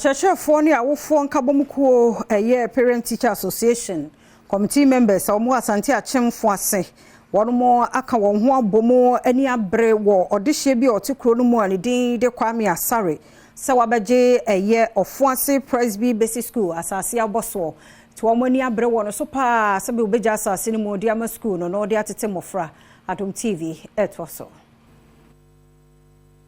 Chefo ni awofo nkabomkuo Parent Teacher Association committee members omo Asante Foase wono aka won ho abomo ani abre wo odehye bi otekro no mu ani din de kwame asare se wabeje Foase Basic School asase aboso to omo ani abre wo no so pa se be obeja asase ni mu de ama school no de atete mofra Adom TV etwoso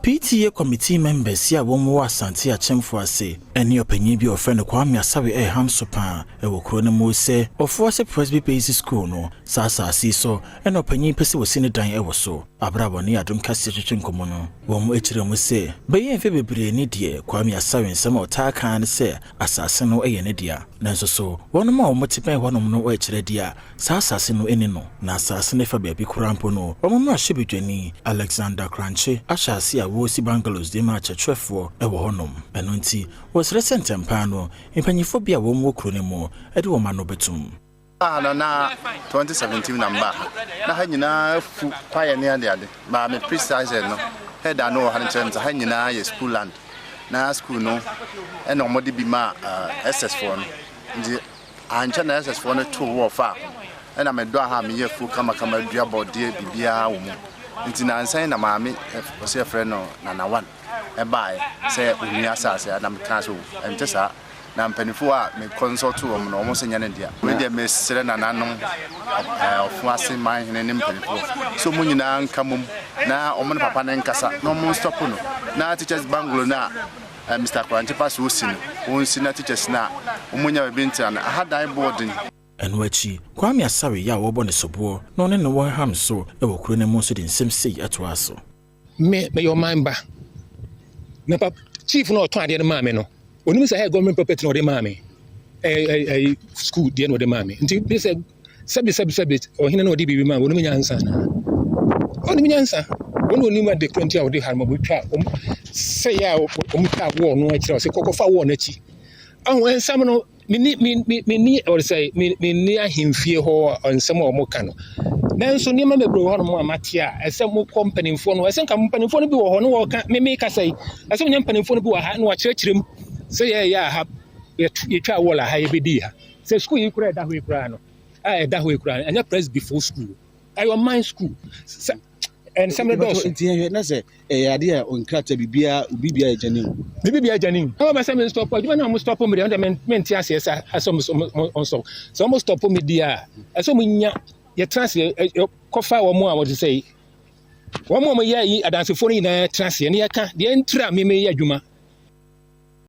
PTA committee members ya womo Asante Foase eni opanyin bi ofrene kwame asare hamso pa wo kro ne mu se Foase Basic School no sasa so eni opanyin pese wo sine dan wo so abrabo ne Adom kase twetwe nkomo no womo ekire mu se beyen fe bebre ni de kwame asare nsem otaka ne se asase no ne dia nanso so wono ma wo motipen wonom no ekire dia sasa no eni no na asase ne fa ba bi kurampo no womo ma hwebedwani Alexander Kranche ashase wosi bungalows de ma chefo ewo honom eno nti was recent empano impanyifo bia wo mo kro ne mo ede wo ma no betum na 2017 number na ha nyina fu kwaye ne ade ba me precise no head no ha nchen ha nyina ye school land na school no e no modi bi ma SS4 no ndi ancha na SS4 no to wo fa e na me do ha me ye fu kama dua body bibia wo mu nti na nsan na maame ose frɛ no na one e bai sɛ uni asase na me ka so entesa na mpanifo a me consult wo no omo senya ne dia we dia me sere na nanom Foase man hene ne mpanifo so mu nyina nka mum na omo ne papa ne nkasa na omo stop no na teachers banglo na Mr. Kranche pass wo sin won sin na teachers na omo nya be ntia na hadan boarding enwachi kwame asare ya wo bo ne sobo no ne no ham so e wo kro ne mo so de nsem sei ato aso me your member na pap chief no to ade ma me no onimi say government property no de ma me school de no de ma me nti be say sabi o hina no de bibi ma onimi nyansa na onimi nyansa onimi ma de 20 a wo de harma bo twa say ya o mka wo no akira say kokofa wo na chi ahun ensam no me or say me near him fear ho on some or more cano. Then so near me bro on more matia, as some more company phone, I think company phone be or no me make us say, as some company phone be a no church room. Say, yeah, have you try all a high idea. Say, school you create that way, Grano. I that way, Grano, and you press before school. I your mind school. And some of those na say idea on character bibia janin bibia janin how about some stop you know stop me the men tia say some so almost stop me dia so munya ye transfer kofa wo mo a what say wo mo ye adanse fo ni na transfer ni aka de entra me ye adwuma